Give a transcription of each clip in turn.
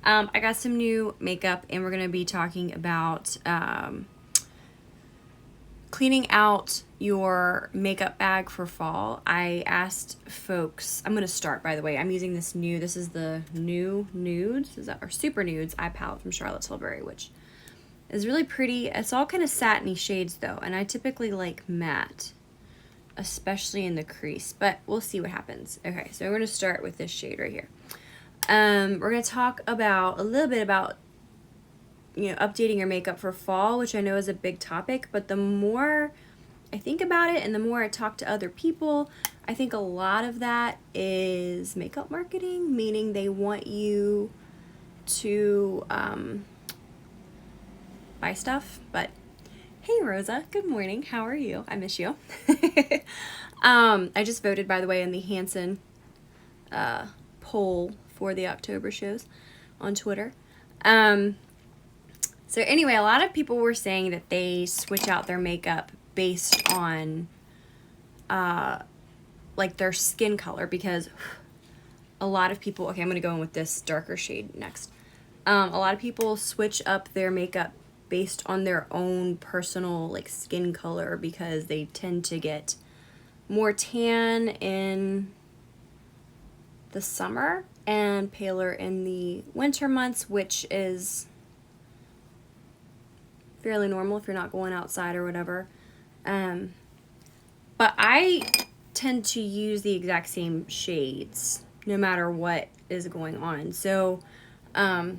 I got some new makeup, and we're going to be talking about cleaning out your makeup bag for fall. I asked folks, I'm going to start, by the way. I'm using this is the new Nudes, or Super Nudes eye palette from Tilbury, which is really pretty. It's all kind of satiny shades, though, and I typically like matte, especially in the crease, but we'll see what happens. Okay, so we're going to start with this shade right here. We're going to talk a little bit about updating your makeup for fall, which I know is a big topic, but the more I think about it and the more I talk to other people, I think a lot of that is makeup marketing, meaning they want you to buy stuff. But hey, Rosa, good morning. How are you? I miss you. I just voted, by the way, in the Hanson poll for the October shows on Twitter. So anyway, a lot of people were saying that they switch out their makeup based on like their skin color, because a lot of people, okay, I'm going to go in with this darker shade next. A lot of people switch up their makeup based on their own personal like skin color, because they tend to get more tan in the summer and paler in the winter months, which is fairly normal if you're not going outside or whatever. But I tend to use the exact same shades no matter what is going on. So I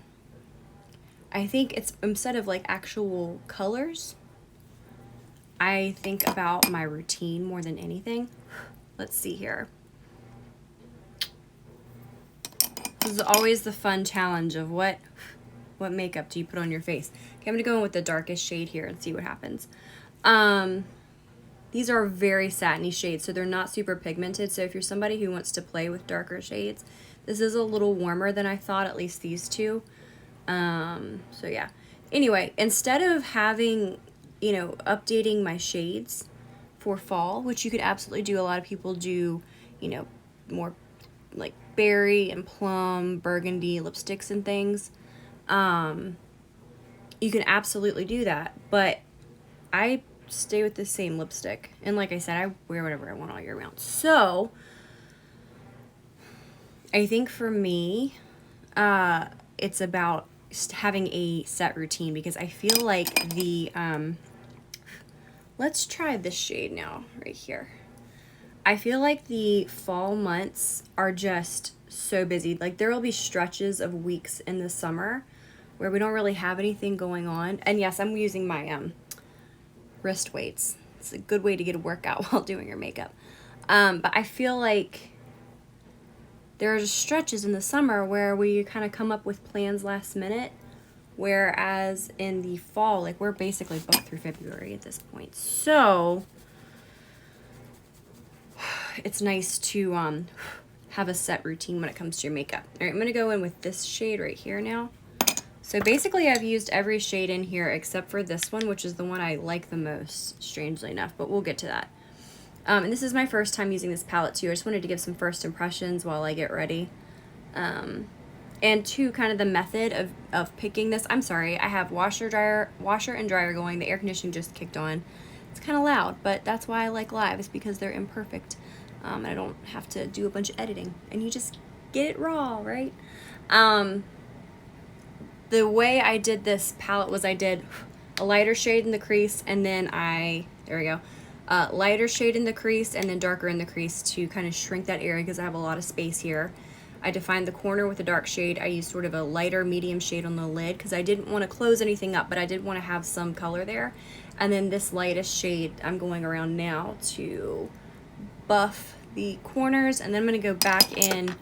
think it's, instead of like actual colors, I think about my routine more than anything. Let's see here. This is always the fun challenge of what makeup do you put on your face. Okay, I'm going to go in with the darkest shade here and see what happens. These are very satiny shades, so they're not super pigmented. So if you're somebody who wants to play with darker shades, this is a little warmer than I thought, at least these two. So yeah. Anyway, instead of having, updating my shades for fall, which you could absolutely do, a lot of people do, more like berry and plum, burgundy lipsticks and things. You can absolutely do that, but I stay with the same lipstick, and like I said, I wear whatever I want all year round. So I think for me, it's about having a set routine, because I feel like the let's try this shade now right here. I feel like the fall months are just so busy. Like, there will be stretches of weeks in the summer where we don't really have anything going on. And yes, I'm using my wrist weights. It's a good way to get a workout while doing your makeup. But I feel like there are just stretches in the summer where we kind of come up with plans last minute, whereas in the fall, like, we're basically booked through February at this point. So it's nice to have a set routine when it comes to your makeup. All right, I'm going to go in with this shade right here now. So basically, I've used every shade in here except for this one, which is the one I like the most, strangely enough, but we'll get to that. And this is my first time using this palette, too. I just wanted to give some first impressions while I get ready. And two, kind of the method of picking this. I'm sorry, I have washer and dryer going. The air conditioning just kicked on. It's kind of loud, but that's why I like live, is because they're imperfect. And I don't have to do a bunch of editing. And you just get it raw, right? The way I did this palette was I did a lighter shade in the crease, and then there we go, lighter shade in the crease and then darker in the crease to kind of shrink that area, because I have a lot of space here. I defined the corner with a dark shade. I used sort of a lighter medium shade on the lid because I didn't want to close anything up, but I did want to have some color there. And then this lightest shade I'm going around now to buff the corners, and then I'm going to go back in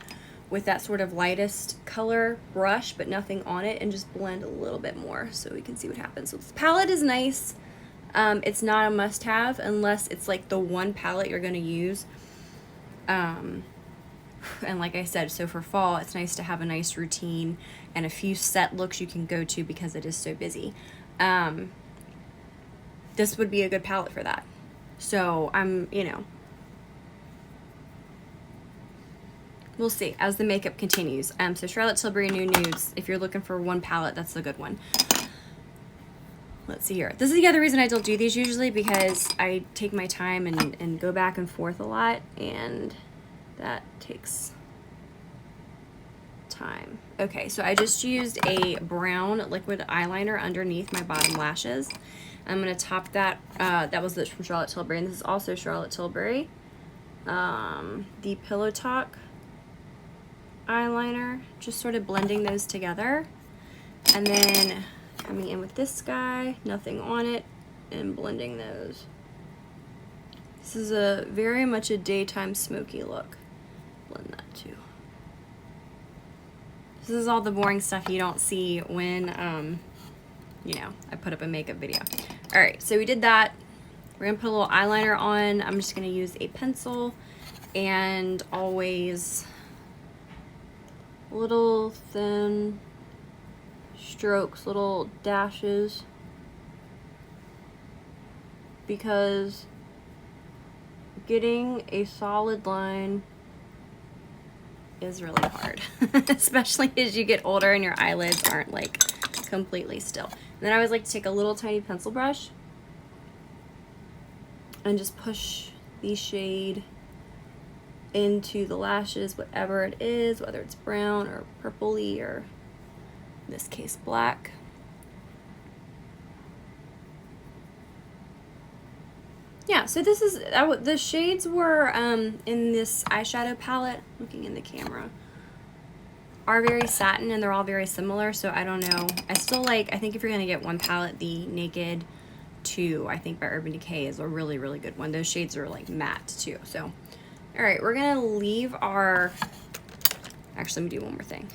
with that sort of lightest color brush, but nothing on it, and just blend a little bit more so we can see what happens. So this palette is nice. It's not a must-have unless it's like the one palette you're going to use. And like I said, so for fall, it's nice to have a nice routine and a few set looks you can go to because it is so busy. This would be a good palette for that. So I'm, we'll see as the makeup continues. So Charlotte Tilbury New Nudes, if you're looking for one palette, that's a good one. Let's see here. This is the other reason I don't do these usually, because I take my time and go back and forth a lot, and that takes time. Okay, so I just used a brown liquid eyeliner underneath my bottom lashes. I'm going to top that. That was from Charlotte Tilbury, and this is also Charlotte Tilbury. The Pillow Talk eyeliner, just sort of blending those together. And then coming in with this guy, nothing on it, and blending those. This is a very much a daytime smoky look. Blend that too. This is all the boring stuff you don't see when, you know, I put up a makeup video. All right, so we did that. We're gonna put a little eyeliner on. I'm just gonna use a pencil and always little thin strokes, little dashes, because getting a solid line is really hard, especially as you get older and your eyelids aren't like completely still. And then I always like to take a little tiny pencil brush and just push the shade into the lashes, whatever it is, whether it's brown or purpley or in this case black. Yeah, so this is, the shades were in this eyeshadow palette, looking in the camera, are very satin, and they're all very similar, so I don't know. I still like, I think if you're going to get one palette, the Naked 2, I think by Urban Decay, is a really, really good one. Those shades are like matte too, so. All right, we're going to leave our, actually let me do one more thing.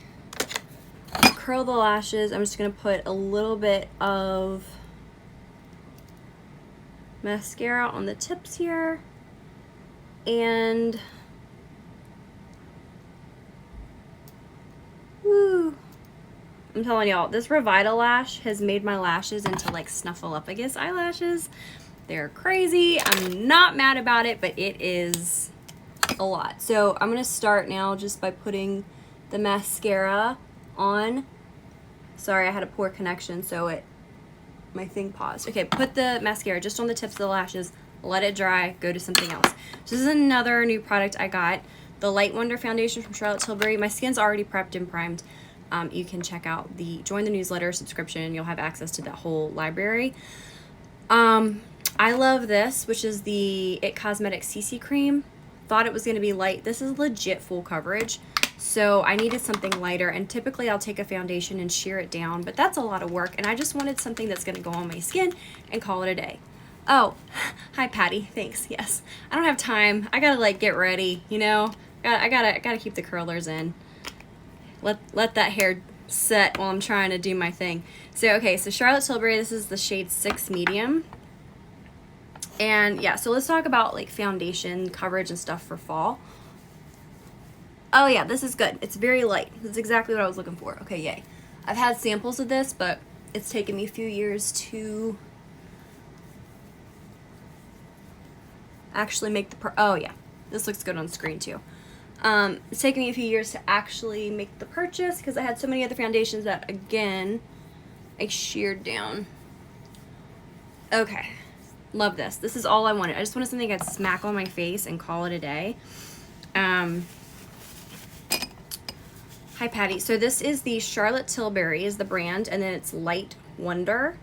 Curl the lashes. I'm just going to put a little bit of mascara on the tips here, and woo, I'm telling y'all, this Revita lash has made my lashes into like Snuffleupagus eyelashes. They're crazy. I'm not mad about it, but it is a lot. So I'm gonna start now just by putting the mascara on. Sorry, I had a poor connection, so my thing paused. Okay, put the mascara just on the tips of the lashes, let it dry, go to something else. So this is another new product I got, the Light Wonder foundation from Charlotte Tilbury. My skin's already prepped and primed. You can check out join the newsletter subscription. You'll have access to that whole library. I love this, which is the It Cosmetics CC cream. Thought it was gonna be light. This is legit full coverage. So I needed something lighter, and typically I'll take a foundation and shear it down, but that's a lot of work, and I just wanted something that's gonna go on my skin and call it a day. Oh, hi Patty, thanks, yes. I don't have time, I gotta like get ready, you know? I gotta keep the curlers in. Let that hair set while I'm trying to do my thing. So, okay, so Charlotte Tilbury, this is the shade 6 Medium. And yeah, so let's talk about like foundation coverage and stuff for fall. Oh yeah, this is good. It's very light. This is exactly what I was looking for. Okay, yay. I've had samples of this, but it's taken me a few years to actually make oh yeah, this looks good on screen too. It's taken me a few years to actually make the purchase because I had so many other foundations that, again, I sheared down. Okay, love this. This is all I wanted. I just wanted something I'd smack on my face and call it a day. Hi Patty. So this is the Charlotte Tilbury is the brand, and then it's Light Wonder.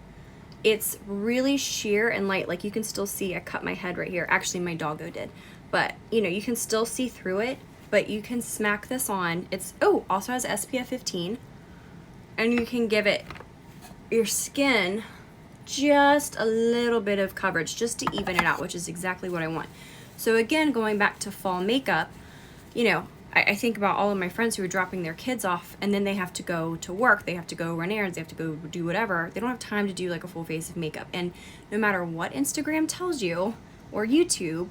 It's really sheer and light. Like you can still see, I cut my head right here. Actually, my doggo did. But, you know, you can still see through it, but you can smack this on. It's, oh, also has SPF 15. And you can give it, your skin, just a little bit of coverage just to even it out, which is exactly what I want. So again, going back to fall makeup, you know, I think about all of my friends who are dropping their kids off and then they have to go to work, they have to go run errands, they have to go do whatever. They don't have time to do like a full face of makeup. And no matter what Instagram tells you or YouTube,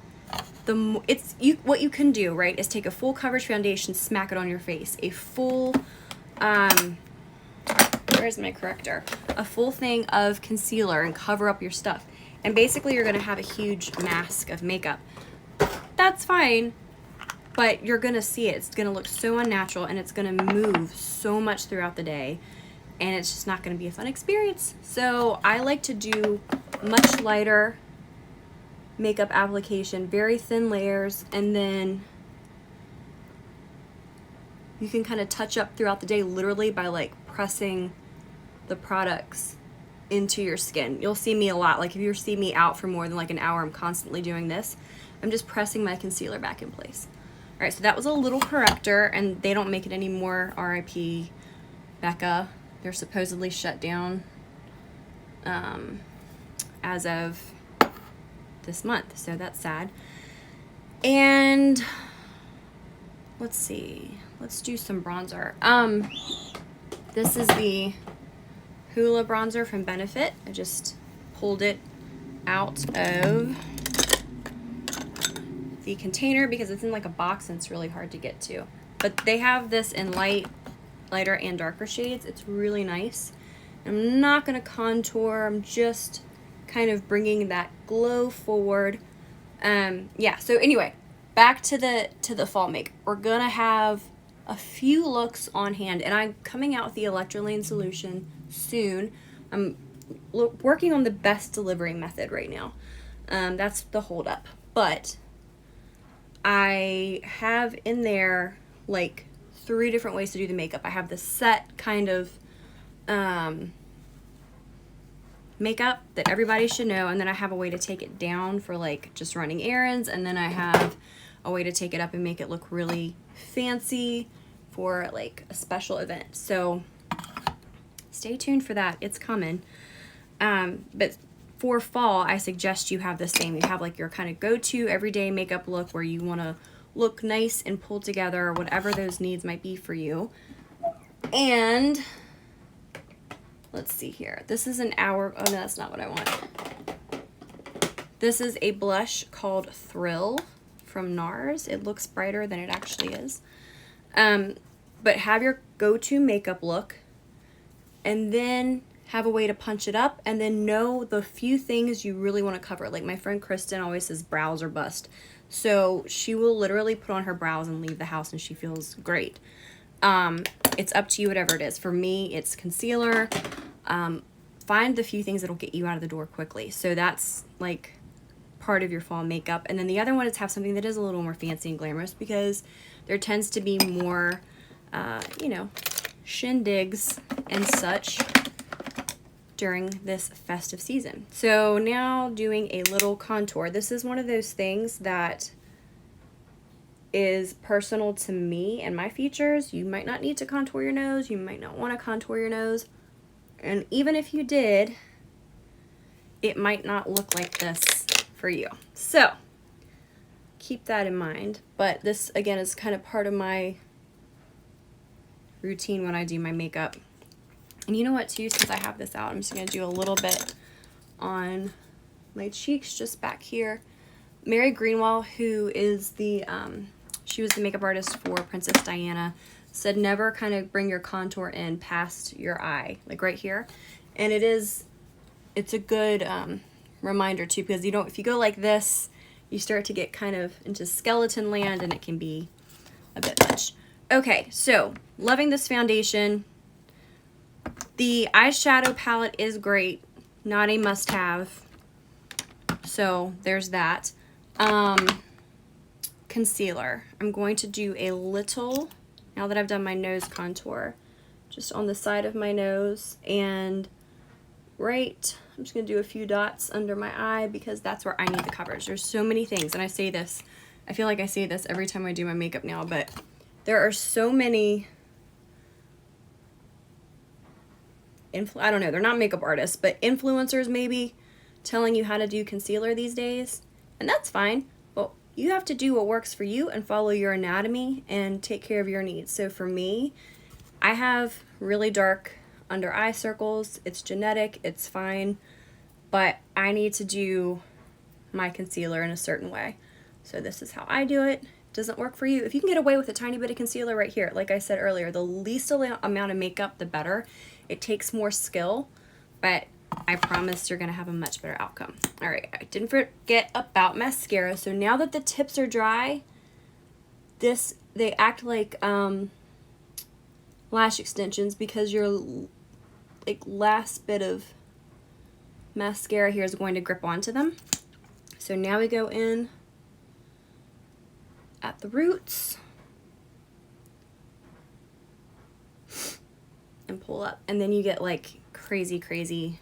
what you can do, right, is take a full coverage foundation, smack it on your face. A full, where's my corrector? A full thing of concealer and cover up your stuff. And basically you're gonna have a huge mask of makeup. That's fine. but you're gonna see it. It's gonna look so unnatural, and it's gonna move so much throughout the day, and it's just not gonna be a fun experience. So I like to do much lighter makeup application, very thin layers, and then you can kind of touch up throughout the day literally by like pressing the products into your skin. You'll see me a lot, like if you see me out for more than like an hour, I'm constantly doing this. I'm just pressing my concealer back in place. All right, so that was a little corrector, and they don't make it anymore. RIP Becca. They're supposedly shut down as of this month, so that's sad. And let's see, let's do some bronzer. This is the Hoola bronzer from Benefit. I just pulled it out of the container because it's in like a box and it's really hard to get to. But they have this in lighter and darker shades. It's really nice. I'm not gonna contour. I'm just kind of bringing that glow forward. Yeah. So anyway, back to the fall make. We're gonna have a few looks on hand, and I'm coming out with the Electroline solution soon. I'm working on the best delivery method right now. That's the holdup. But I have in there like 3 different ways to do the makeup. I have the set kind of makeup that everybody should know, and then I have a way to take it down for like just running errands, and then I have a way to take it up and make it look really fancy for like a special event. So stay tuned for that. It's coming. But for fall, I suggest you have the same. You have like your kind of go-to everyday makeup look where you want to look nice and pulled together, whatever those needs might be for you. And let's see here. This is an hour. Oh, no, that's not what I want. This is a blush called Thrill from NARS. It looks brighter than it actually is. But have your go-to makeup look, and then have a way to punch it up, and then know the few things you really want to cover. Like my friend Kristen always says brows or bust. So she will literally put on her brows and leave the house and she feels great. It's up to you, whatever it is. For me, it's concealer. Find the few things that'll get you out of the door quickly. So that's like part of your fall makeup. And then the other one is have something that is a little more fancy and glamorous, because there tends to be more, you know, shindigs and such during this festive season. So now doing a little contour. This is one of those things that is personal to me and my features. You might not need to contour your nose. You might not want to contour your nose. And even if you did, it might not look like this for you. So keep that in mind. But this, again, is kind of part of my routine when I do my makeup. And you know what, too, since I have this out, I'm just going to do a little bit on my cheeks, just back here. Mary Greenwell, who is the, she was the makeup artist for Princess Diana, said never kind of bring your contour in past your eye, like right here. And it's a good reminder, too, because you don't, if you go like this, you start to get kind of into skeleton land, and it can be a bit much. Okay, so loving this foundation. The eyeshadow palette is great, not a must-have, so there's that. Concealer. I'm going to do a little, now that I've done my nose contour, just on the side of my nose, and right, I'm just going to do a few dots under my eye because that's where I need the coverage. There's so many things, and I say this, I feel like I say this every time I do my makeup now, but there are so many, I don't know, they're not makeup artists, but influencers maybe telling you how to do concealer these days, and that's fine, but you have to do what works for you and follow your anatomy and take care of your needs. So for me, I have really dark under eye circles. It's genetic, it's fine, but I need to do my concealer in a certain way. So this is how I do it. Doesn't work for you. If you can get away with a tiny bit of concealer right here, like I said earlier, the least amount of makeup, the better. It takes more skill, but I promise you're gonna have a much better outcome. All right, I didn't forget about mascara. So now that the tips are dry, they act like lash extensions because your like last bit of mascara here is going to grip onto them. So now we go in at the roots and pull up, and then you get like crazy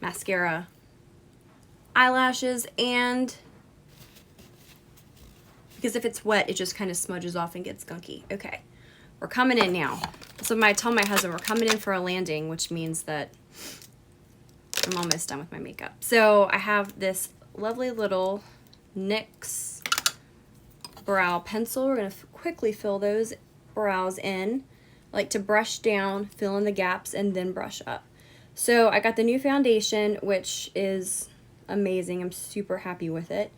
mascara eyelashes. And because if it's wet, it just kind of smudges off and gets gunky. Okay, we're coming in now. So I tell my husband we're coming in for a landing, which means that I'm almost done with my makeup. So I have this lovely little NYX brow pencil. We're going to quickly fill those brows in. I like to brush down, fill in the gaps, and then brush up. So I got the new foundation, which is amazing. I'm super happy with it.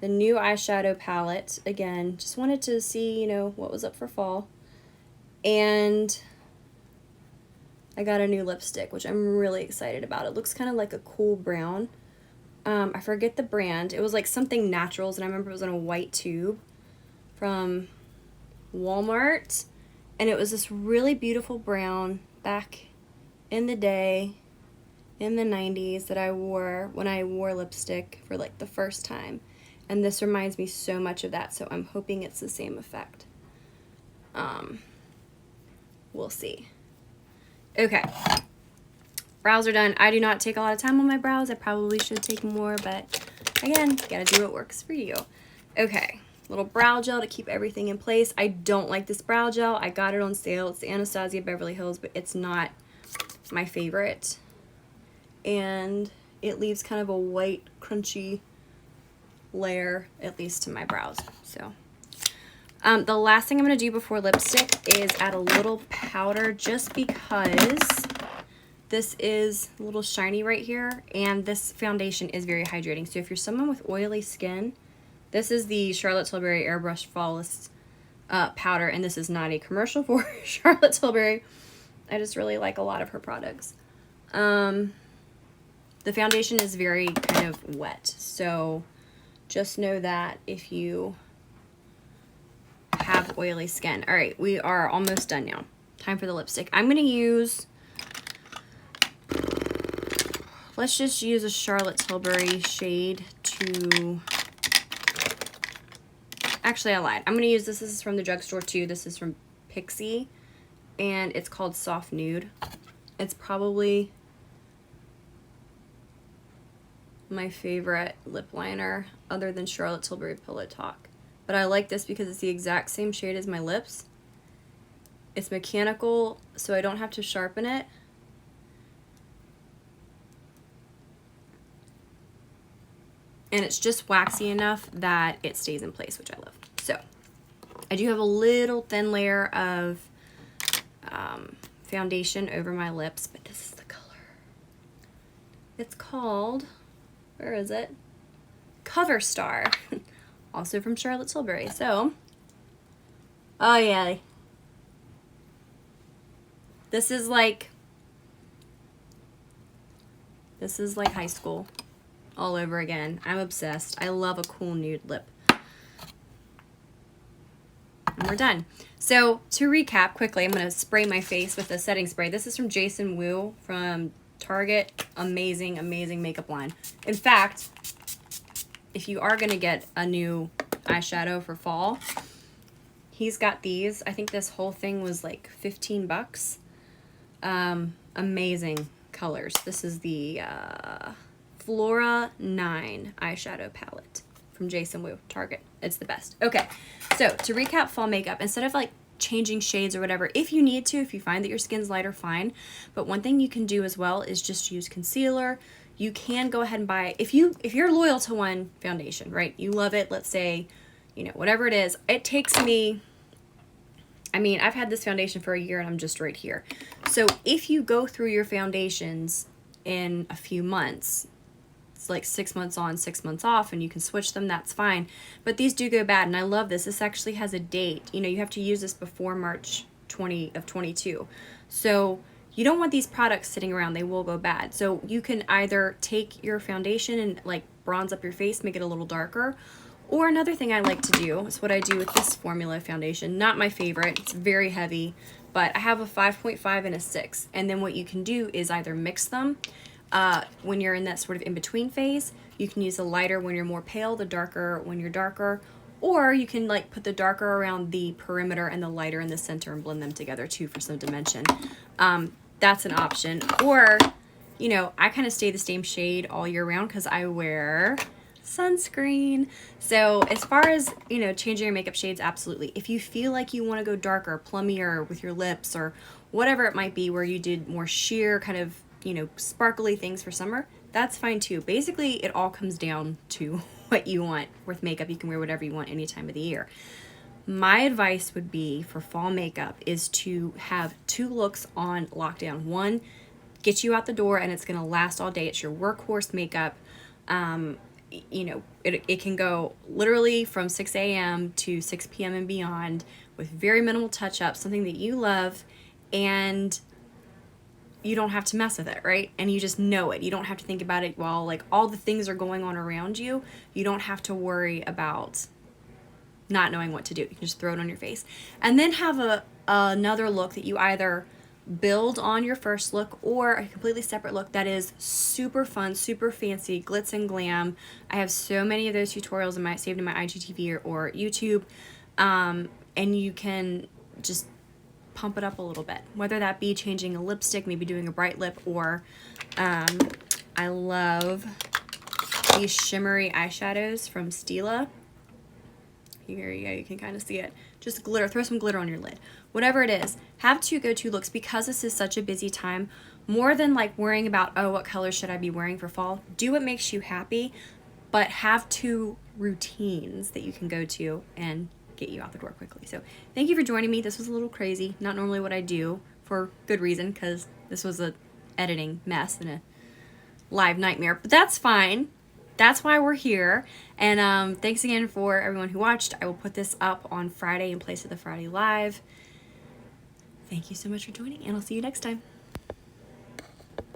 The new eyeshadow palette, again, just wanted to see, you know, what was up for fall. And I got a new lipstick, which I'm really excited about. It looks kind of like a cool brown. I forget the brand. It was like something Naturals, and I remember it was in a white tube from Walmart. And it was this really beautiful brown back in the day, in the 90s, that I wore when I wore lipstick for like the first time. And this reminds me so much of that, so I'm hoping it's the same effect. We'll see. Okay, brows are done. I do not take a lot of time on my brows. I probably should take more, but again, gotta do what works for you. Okay, little brow gel to keep everything in place. I don't like this brow gel. I got it on sale. It's the Anastasia Beverly Hills, but it's not my favorite. And it leaves kind of a white, crunchy layer, at least to my brows. So the last thing I'm going to do before lipstick is add a little powder, just because this is a little shiny right here, and this foundation is very hydrating. So if you're someone with oily skin, this is the Charlotte Tilbury Airbrush Flawless powder, and this is not a commercial for Charlotte Tilbury. I just really like a lot of her products. The foundation is very kind of wet, so just know that if you have oily skin. All right, we are almost done now. Time for the lipstick. I'm going to use, let's just use a Charlotte Tilbury shade to, actually I lied. I'm going to use this. This is from the drugstore too. This is from Pixie, and it's called Soft Nude. It's probably my favorite lip liner other than Charlotte Tilbury Pillow Talk. But I like this because it's the exact same shade as my lips. It's mechanical, so I don't have to sharpen it. And it's just waxy enough that it stays in place, which I love. So I do have a little thin layer of foundation over my lips, but this is the color. It's called, where is it? Cover Star. Also from Charlotte Tilbury. So, oh yeah. This is like high school all over again. I'm obsessed. I love a cool nude lip. And we're done. So to recap quickly, I'm going to spray my face with a setting spray. This is from Jason Wu from Target. Amazing, amazing makeup line. In fact, if you are going to get a new eyeshadow for fall, he's got these. I think this whole thing was like 15 bucks. Amazing colors. This is the Flora 9 eyeshadow palette from Jason Wu, Target. It's the best. Okay, so to recap fall makeup, instead of like changing shades or whatever, if you need to, if you find that your skin's lighter, fine. But one thing you can do as well is just use concealer. You can go ahead and buy, if you're loyal to one foundation, right? You love it, let's say, you know, whatever it is. It takes me, I mean, I've had this foundation for a year and I'm just right here. So if you go through your foundations in a few months, it's like 6 months on, 6 months off, and you can switch them, that's fine. But these do go bad, and I love this. This actually has a date. You know, you have to use this before March 20 of 22. So you don't want these products sitting around. They will go bad. So you can either take your foundation and like bronze up your face, make it a little darker, Or another thing I like to do is what I do with this formula foundation. Not my favorite, it's very heavy, but I have a 5.5 and a 6. And then what you can do is either mix them when you're in that sort of in-between phase. You can use the lighter when you're more pale, the darker when you're darker, or you can like put the darker around the perimeter and the lighter in the center and blend them together too for some dimension. That's an option. Or, you know, I kind of stay the same shade all year round because I wear sunscreen. So as far as, you know, changing your makeup shades, absolutely. If you feel like you want to go darker, plummier with your lips or whatever it might be, where you did more sheer kind of, you know, sparkly things for summer, that's fine too. Basically, it all comes down to what you want with makeup. You can wear whatever you want any time of the year. My advice would be for fall makeup is to have 2 looks on lockdown. One, get you out the door and it's going to last all day. It's your workhorse makeup. You know, it can go literally from 6 a.m. to 6 p.m. and beyond with very minimal touch-ups, something that you love, and you don't have to mess with it, right? And you just know it. You don't have to think about it while like all the things are going on around you. You don't have to worry about not knowing what to do. You can just throw it on your face. And then have another look that you either build on your first look or a completely separate look that is super fun, super fancy, glitz and glam. I have so many of those tutorials saved in my IGTV or YouTube. And you can just pump it up a little bit, whether that be changing a lipstick, maybe doing a bright lip, or I love these shimmery eyeshadows from Stila. Here you go, you can kind of see it. Just glitter, throw some glitter on your lid. Whatever it is, have 2 go-to looks because this is such a busy time. More than like worrying about, oh, what color should I be wearing for fall? Do what makes you happy, but have 2 routines that you can go to and get you out the door quickly. So thank you for joining me. This was a little crazy, not normally what I do, for good reason, because this was a editing mess and a live nightmare, but that's fine. That's why we're here. And thanks again for everyone who watched. I will put this up on Friday in place of the Friday Live. Thank you so much for joining, and I'll see you next time.